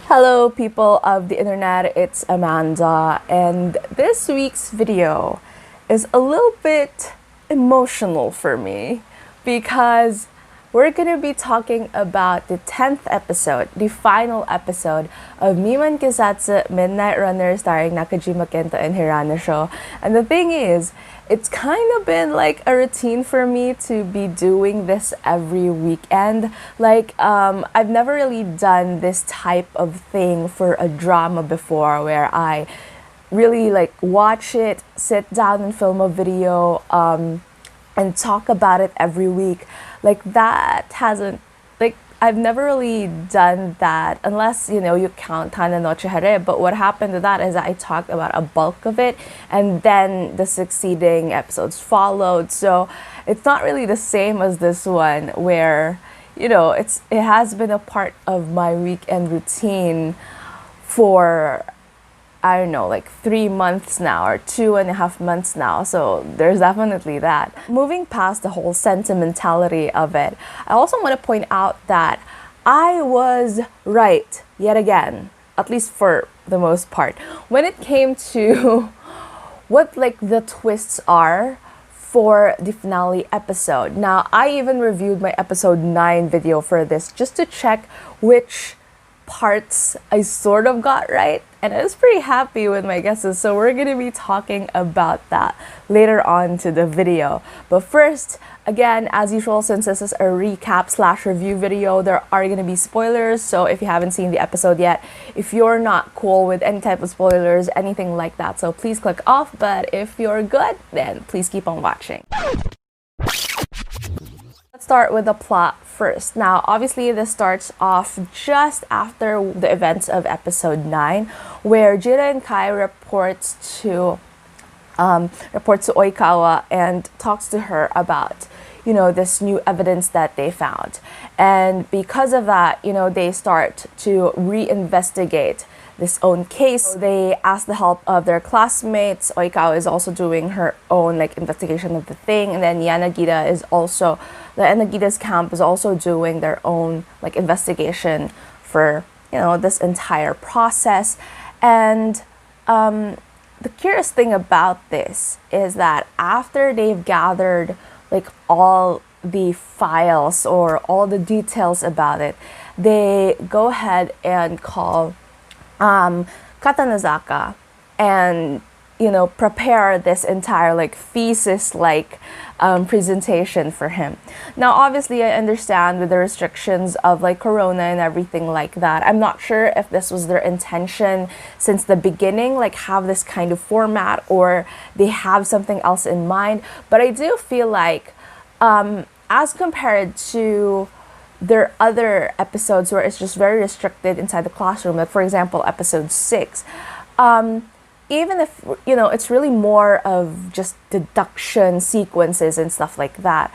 Hello people of the internet, it's Amanda, and this week's video is a little bit emotional for me because we're gonna be talking about the 10th episode, the final episode of Miman Keisatsu Midnight Runner starring Nakajima Kento and Hirano Sho. And the thing is, it's kind of been like a routine for me to be doing this every weekend. I've never really done this type of thing for a drama before where I really watch it, sit down and film a video, and talk about it every week. I've never really done that unless, you count Tana Noche Hare. But what happened to that is that I talked about a bulk of it and then the succeeding episodes followed. So it's not really the same as this one where, it has been a part of my weekend routine for, I don't know, 3 months now or 2.5 months now. So there's definitely that. Moving past the whole sentimentality of it, I also want to point out that I was right yet again, at least for the most part, when it came to what the twists are for the finale episode. Now, I even reviewed my episode 9 video for this just to check which parts I sort of got right, and I was pretty happy with my guesses, so we're gonna be talking about that later on to the video. But first, again, as usual, since this is a recap/review video, there are gonna be spoilers, so if you haven't seen the episode yet, if you're not cool with any type of spoilers, anything like that, so please click off. But if you're good, then please keep on watching. Let's start with the plot first. Now, obviously, this starts off just after the events of episode 9, where Jiro and Kai reports to Oikawa and talks to her about, this new evidence that they found. And because of that, they start to reinvestigate this own case. They ask the help of their classmates. Oikawa is also doing her own investigation of the thing, and then the Yanagita's camp is also doing their own investigation for this entire process. And the curious thing about this is that after they've gathered all the files or all the details about it, they go ahead and call Katanazaka and prepare this entire thesis presentation for him. Now, obviously, I understand with the restrictions of corona and everything like that. I'm not sure if this was their intention since the beginning, have this kind of format, or they have something else in mind. But I do feel as compared to their other episodes where it's just very restricted inside the classroom, for example, episode 6, even if, it's really more of just deduction sequences and stuff like that.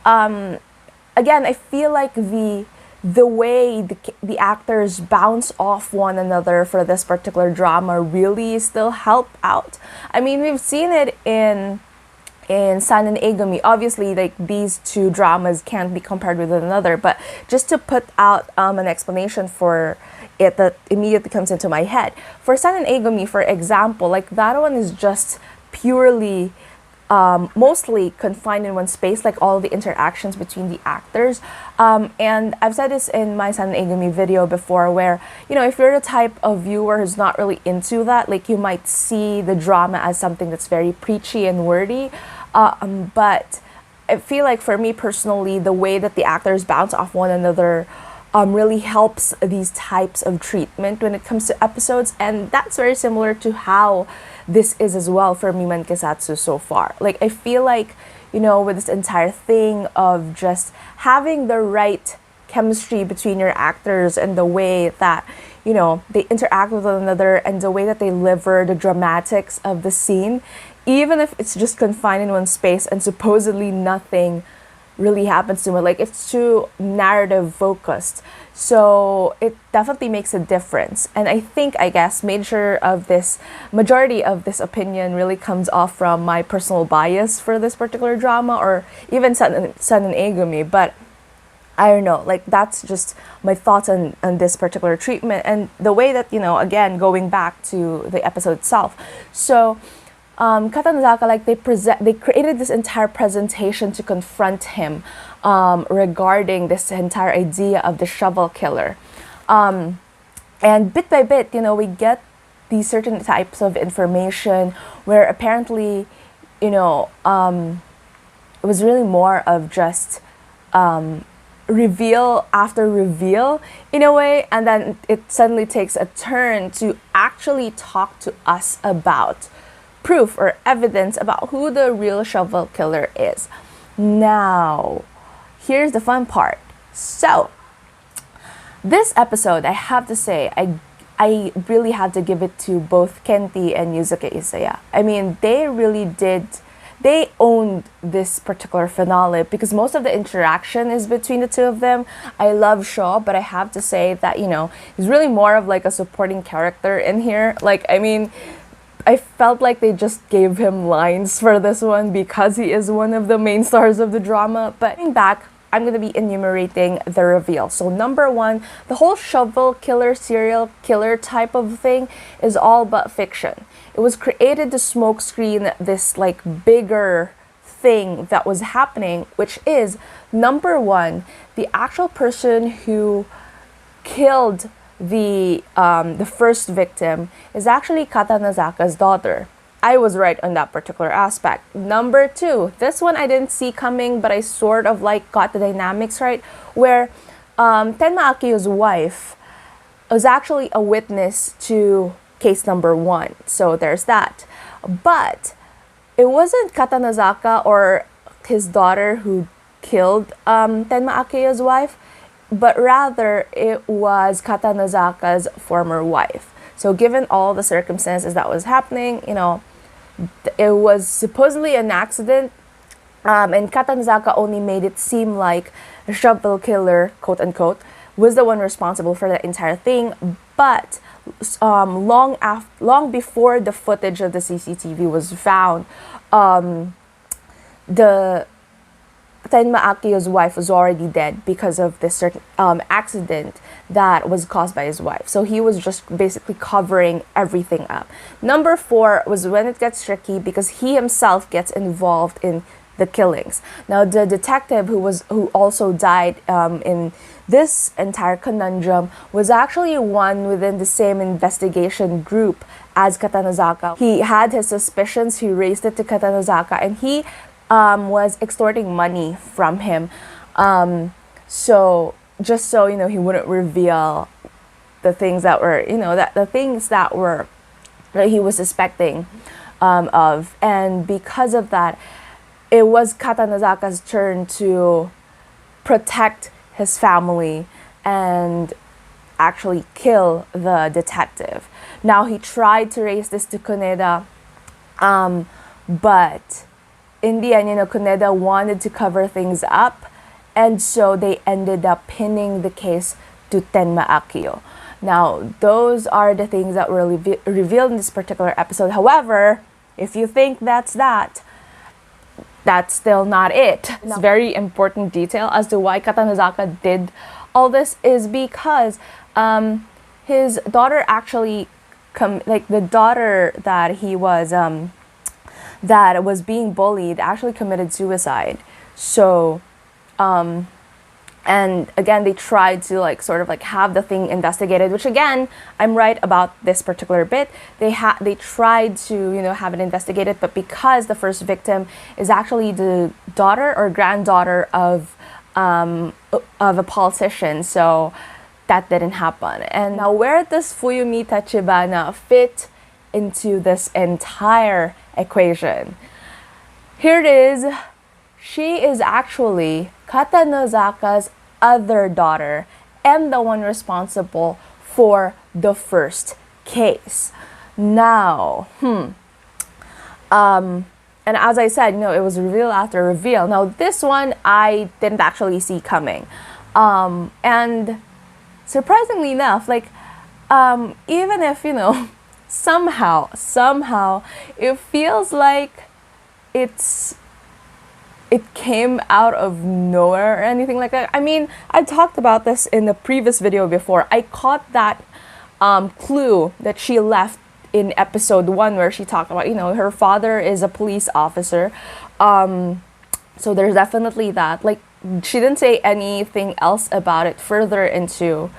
Again, I feel the way the actors bounce off one another for this particular drama really still help out. I mean, we've seen it in San and Egumi. Obviously, these two dramas can't be compared with one another, but just to put out an explanation for it that immediately comes into my head. For San and Egumi, for example, that one is just purely mostly confined in one space, all the interactions between the actors. And I've said this in my San and Egumi video before, where, if you're the type of viewer who's not really into that, you might see the drama as something that's very preachy and wordy. But I feel for me personally, the way that the actors bounce off one another really helps these types of treatment when it comes to episodes, and that's very similar to how this is as well for Miman Keisatsu so far. I feel with this entire thing of just having the right chemistry between your actors and the way that they interact with one another and the way that they deliver the dramatics of the scene, even if it's just confined in one space and supposedly nothing really happens to it. It's too narrative focused. So it definitely makes a difference. And I guess majority of this opinion really comes off from my personal bias for this particular drama, or even Sun and Egumi. But I don't know, like that's just my thoughts on this particular treatment and the way that, again, going back to the episode itself. So, Katanazaka, like they created this entire presentation to confront him regarding this entire idea of the shovel killer. And bit by bit, we get these certain types of information where apparently, it was really more of just reveal after reveal in a way, and then it suddenly takes a turn to actually talk to us about proof or evidence about who the real shovel killer is. Now, here's the fun part. So, this episode, I have to say, I really had to give it to both Kenty and Yusuke Isaya. I mean, they owned this particular finale because most of the interaction is between the two of them. I love Sho, but I have to say that, he's really more of like a supporting character in here. Like, I mean, I felt like they just gave him lines for this one because he is one of the main stars of the drama. But going back, I'm going to be enumerating the reveal. So number one, the whole shovel killer, serial killer type of thing is all but fiction. It was created to smokescreen this like bigger thing that was happening, which is number one, the actual person who killed the first victim is actually Katanazaka's daughter. I was right on that particular aspect. Number two, this one I didn't see coming, but I sort of like got the dynamics right, where Tenma Akio's wife was actually a witness to case number one. So there's that. But it wasn't Katanazaka or his daughter who killed Tenma Akio's wife, but rather it was Katanazaka's former wife. So given all the circumstances that was happening, it was supposedly an accident, and Katanazaka only made it seem like the shovel killer, quote unquote, was the one responsible for the entire thing. But long before the footage of the CCTV was found, the Tenma Akio's wife was already dead because of this certain accident that was caused by his wife. So he was just basically covering everything up. Number four was when it gets tricky because he himself gets involved in the killings. Now the detective who also died in this entire conundrum was actually one within the same investigation group as Katanazaka. He had his suspicions, he raised it to Katanazaka, and he was extorting money from him. So just so he wouldn't reveal the things that were that he was suspecting of, and because of that, it was Katanazaka's turn to protect his family and actually kill the detective. Now he tried to raise this to Koneda, but in the end, Koneda wanted to cover things up, and so they ended up pinning the case to Tenma Akio. Now, those are the things that were revealed in this particular episode. However, if you think that's still not it. It's a very important detail as to why Katanazaka did all this is because his daughter actually, the daughter that he was that was being bullied actually committed suicide. So, and again, they tried to sort of have the thing investigated, which again, I'm right about this particular bit. They tried to, have it investigated, but because the first victim is actually the daughter or granddaughter of a politician, so that didn't happen. And now where does Fuyumi Tachibana fit into this entire equation? Here it is. She is actually Katanazaka's other daughter and the one responsible for the first case. Now, and as I said, it was reveal after reveal. Now, this one I didn't actually see coming. And surprisingly enough, even if, somehow, it feels like it's it came out of nowhere or anything like that. I mean, I talked about this in the previous video before. I caught that clue that she left in episode 1 where she talked about, her father is a police officer. So there's definitely that. Like, she didn't say anything else about it further into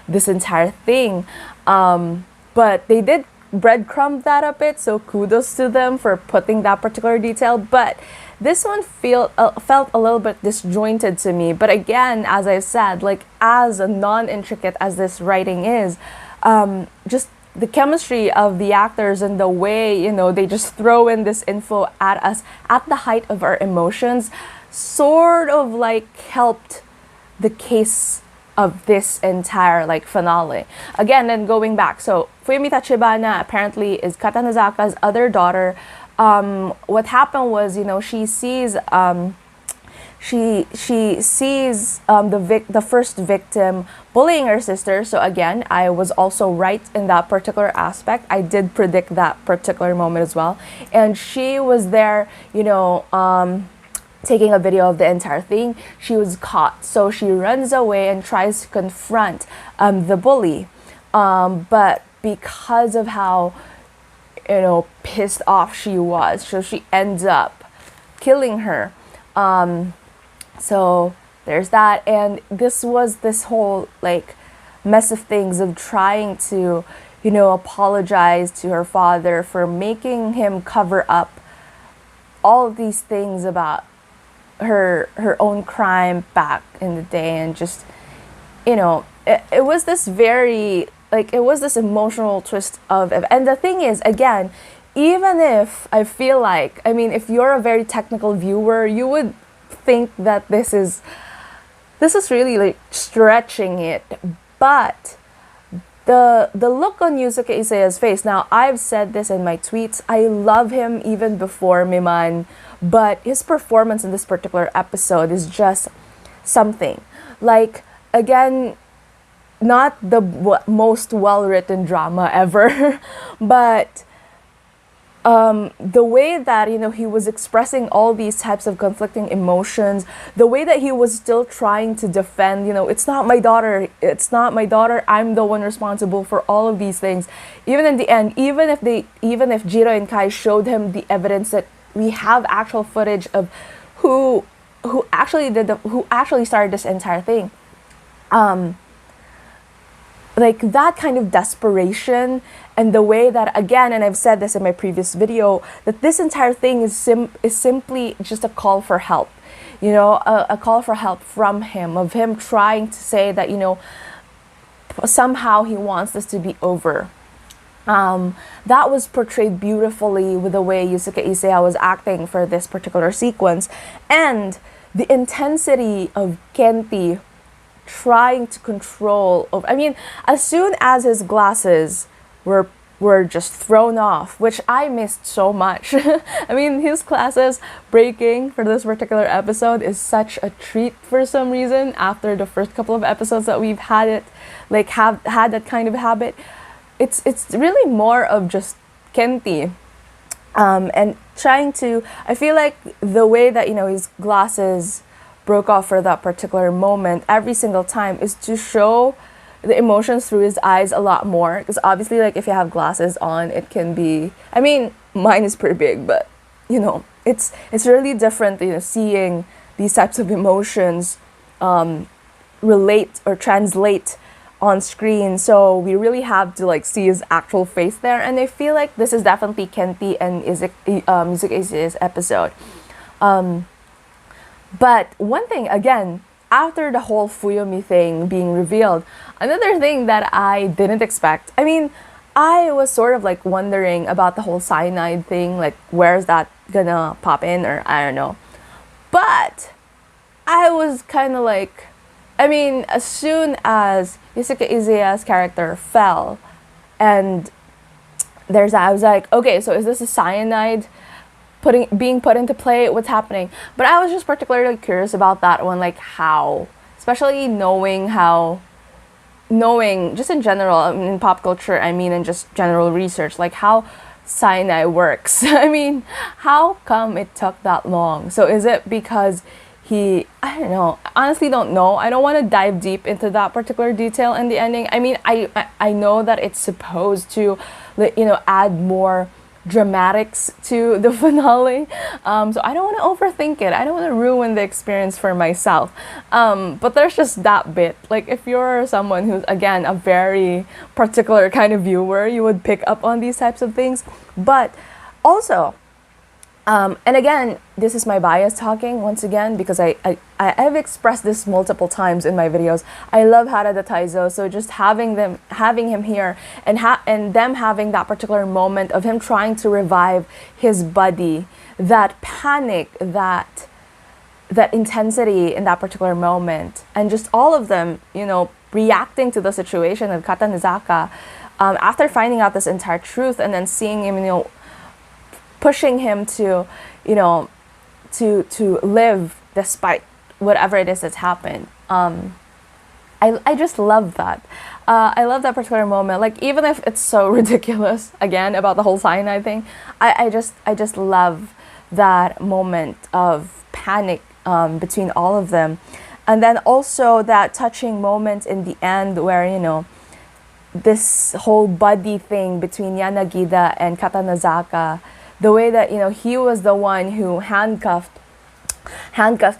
this entire thing. But they did breadcrumb that a bit, so kudos to them for putting that particular detail. But this one felt a little bit disjointed to me. But again, as I said, like, as non-intricate as this writing is, just the chemistry of the actors and the way, they just throw in this info at us at the height of our emotions sort of like helped the case of this entire like finale. Again, then going back, so Fuyumi Tachibana apparently is Katanazaka's other daughter. What happened was, she sees the first victim bullying her sister. So again, I was also right in that particular aspect. I did predict that particular moment as well. And she was there, taking a video of the entire thing. She was caught. So she runs away and tries to confront the bully. But because of how, pissed off she was, so she ends up killing her. So there's that. And this was this whole like mess of things of trying to, apologize to her father for making him cover up all of these things about her own crime back in the day. And just, it was this very, like, it was this emotional twist and the thing is, again, even if I feel like, if you're a very technical viewer, you would think that this is really like stretching it, but the look on Yusuke Isaya's face, now I've said this in my tweets, I love him even before Miman, but his performance in this particular episode is just something. Like, again, not the most well-written drama ever, but the way that, he was expressing all these types of conflicting emotions, the way that he was still trying to defend, it's not my daughter, I'm the one responsible for all of these things. Even in the end, even if Jiro and Kai showed him the evidence that we have actual footage of who actually started this entire thing, like that kind of desperation, and the way that, again, and I've said this in my previous video, that this entire thing is simply just a call for help, a call for help from him, of him trying to say that, somehow he wants this to be over. That was portrayed beautifully with the way Yusuke Isaya was acting for this particular sequence, and the intensity of Kenty trying to control as soon as his glasses were just thrown off, which I missed so much. His glasses breaking for this particular episode is such a treat for some reason after the first couple of episodes that we've had it, like have had that kind of habit. It's really more of just Kenty and trying to, I feel like the way that his glasses broke off for that particular moment every single time is to show the emotions through his eyes a lot more, because obviously, like, if you have glasses on, it can be, mine is pretty big, but it's really different, seeing these types of emotions relate or translate on screen. So we really have to like see his actual face there, and I feel like this is definitely Kenty and Yusuke Isaya's episode. But one thing, again, after the whole Fuyumi thing being revealed, another thing that I didn't expect, I was sort of like wondering about the whole cyanide thing, like where's that gonna pop in, or I don't know. But I was kind of like, as soon as Yusuke Isaya's character fell, and there's that, I was like, okay, so is this a cyanide being put into play? What's happening? But I was just particularly curious about that one, like how, especially knowing just in general, in pop culture, and just general research, like how Sinai works. I mean, how come it took that long? So is it because I don't know, honestly don't know. I don't want to dive deep into that particular detail in the ending. I mean, I know that it's supposed to, you know, add more dramatics to the finale. So I don't want to overthink it. I don't want to ruin the experience for myself. But there's just that bit. Like, if you're someone who's, again, a very particular kind of viewer, you would pick up on these types of things. But also, and again, this is my bias talking once again, because I've expressed this multiple times in my videos. I love Harada Taizo, so just having him here and them having that particular moment of him trying to revive his buddy, that panic, that intensity in that particular moment, and just all of them, you know, reacting to the situation of Katanizaka after finding out this entire truth, and then seeing him, you know, pushing him to, you know, to live despite whatever it is that's happened. I just love that. I love that particular moment. Like, even if it's so ridiculous, again, about the whole cyanide thing, I just love that moment of panic between all of them. And then also that touching moment in the end where, you know, this whole buddy thing between Yanagida and Katanazaka, the way that, you know, he was the one who handcuffed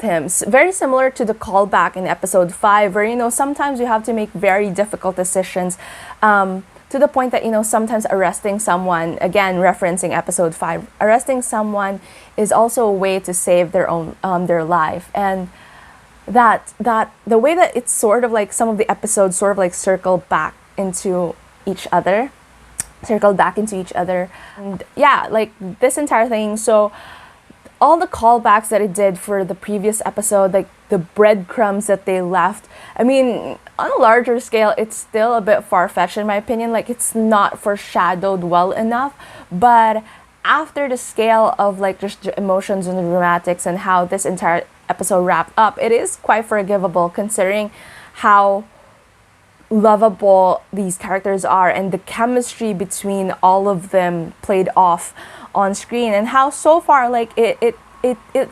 him. Very similar to the callback in episode 5, where, you know, sometimes you have to make very difficult decisions, to the point that, you know, sometimes arresting someone, again referencing episode 5, arresting someone is also a way to save their own their life. And that the way that it's sort of like some of the episodes sort of like circle back into each other. And yeah, like this entire thing. So all the callbacks that it did for the previous episode, like the breadcrumbs that they left, I mean, on a larger scale, it's still a bit far-fetched in my opinion. Like, it's not foreshadowed well enough. But after the scale of like just emotions and the dramatics and how this entire episode wrapped up, it is quite forgivable considering how lovable these characters are, and the chemistry between all of them played off on screen, and how so far like it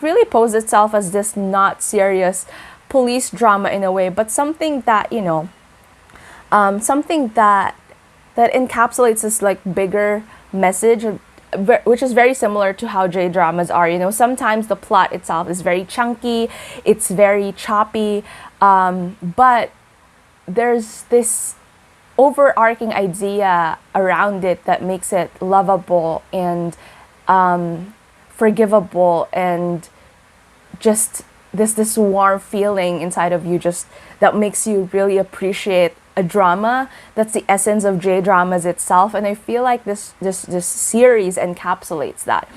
really posed itself as this not serious police drama in a way, but something that, you know, something that encapsulates this like bigger message, which is very similar to how J-dramas are. You know, sometimes the plot itself is very chunky, it's very choppy, but there's this overarching idea around it that makes it lovable and forgivable, and just this warm feeling inside of you, just that makes you really appreciate a drama. That's the essence of J-dramas itself, and I feel like this series encapsulates that.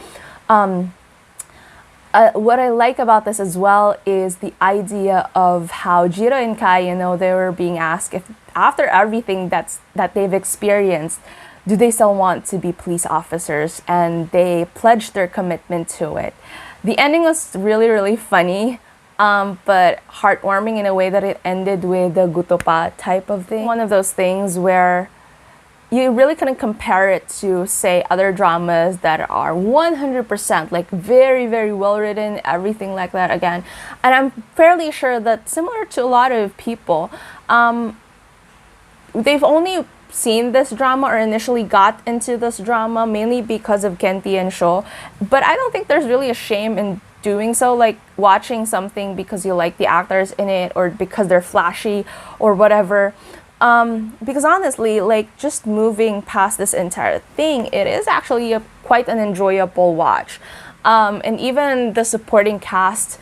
What I like about this as well is the idea of how Jiro and Kai, you know, they were being asked if after everything that they've experienced, do they still want to be police officers, and they pledged their commitment to it. The ending was really, really funny, but heartwarming in a way that it ended with the gutopa type of thing. One of those things where you really couldn't compare it to, say, other dramas that are 100% like very, very well written, everything like that again. And I'm fairly sure that similar to a lot of people, they've only seen this drama or initially got into this drama mainly because of Kenty and Sho. But I don't think there's really a shame in doing so, like watching something because you like the actors in it or because they're flashy or whatever. Because honestly, like just moving past this entire thing, it is actually quite an enjoyable watch. And even the supporting cast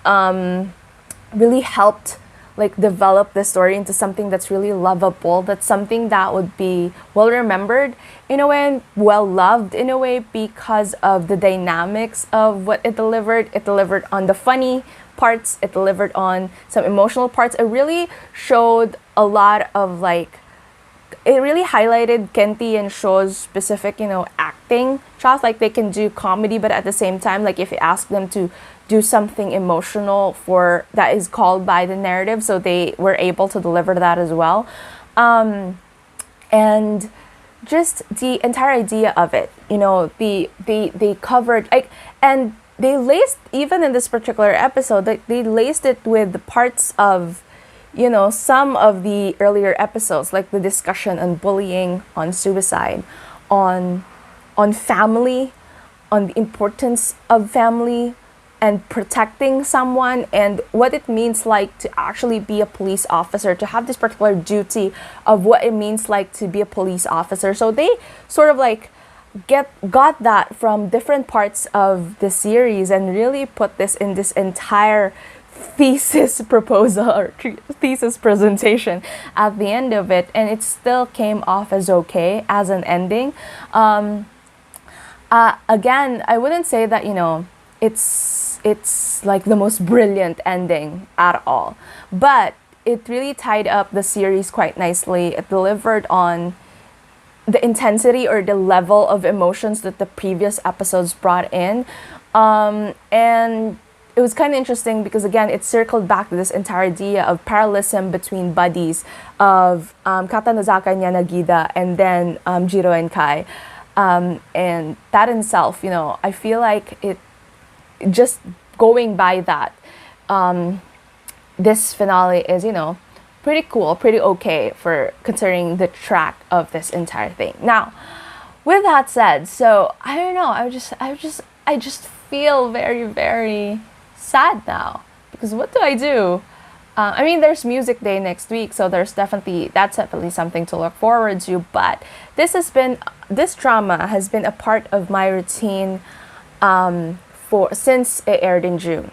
really helped like develop the story into something that's really lovable, that's something that would be well remembered in a way and well loved in a way because of the dynamics of what it delivered. It delivered on the funny parts, it delivered on some emotional parts. It really showed a lot of like, it really highlighted Kenty and Sho's specific, you know, acting chops. Like they can do comedy, but at the same time, like if you ask them to do something emotional for that is called by the narrative, so they were able to deliver that as well. And just the entire idea of it, you know, they covered like, and they laced, even in this particular episode, they laced it with the parts of, you know, some of the earlier episodes, like the discussion on bullying, on suicide, on family, on the importance of family and protecting someone, and what it means like to actually be a police officer, to have this particular duty of what it means like to be a police officer. So they sort of like got that from different parts of the series and really put this in this entire thesis proposal or thesis presentation at the end of it, and it still came off as okay as an ending. Again, I wouldn't say that, you know, it's like the most brilliant ending at all, but it really tied up the series quite nicely. It delivered on the intensity or the level of emotions that the previous episodes brought in, and it was kind of interesting because, again, it circled back to this entire idea of parallelism between buddies of Kata Nozaka and Yanagida, and then Jiro and Kai, and that in itself, you know, I feel like it just going by that, this finale is, you know, pretty cool, pretty okay for considering the track of this entire thing. Now, with that said, so I don't know, I just feel very, very sad now, because what do I do? I mean, there's Music Day next week, so that's definitely something to look forward to. But this drama has been a part of my routine since it aired in June.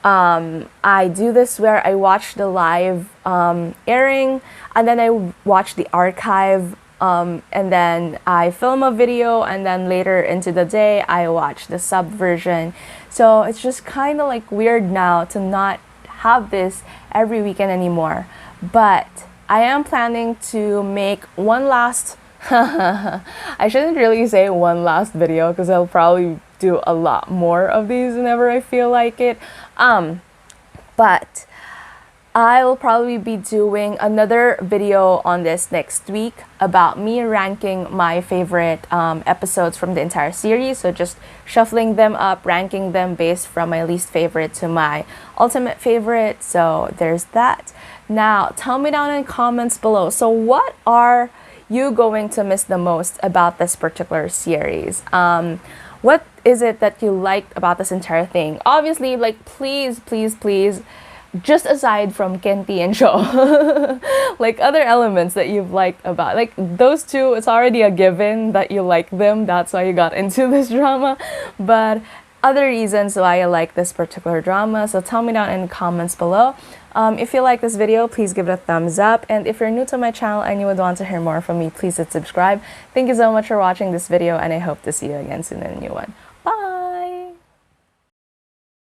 I do this where I watch the live airing, and then I watch the archive, and then I film a video, and then later into the day I watch the sub version. So it's just kind of like weird now to not have this every weekend anymore. But I am planning to make one last I shouldn't really say one last video, because I'll probably do a lot more of these whenever I feel like it. But I will probably be doing another video on this next week about me ranking my favorite episodes from the entire series. So just shuffling them up, ranking them based from my least favorite to my ultimate favorite. So there's that. Now, tell me down in the comments below. So what are you going to miss the most about this particular series? What is it that you liked about this entire thing? Obviously, like, please, just aside from Kenty and Sho, like other elements that you've liked about, like those two, it's already a given that you like them. That's why you got into this drama. But other reasons why you like this particular drama, so tell me down in the comments below. If you like this video, please give it a thumbs up. And if you're new to my channel and you would want to hear more from me, please hit subscribe. Thank you so much for watching this video, and I hope to see you again soon in a new one.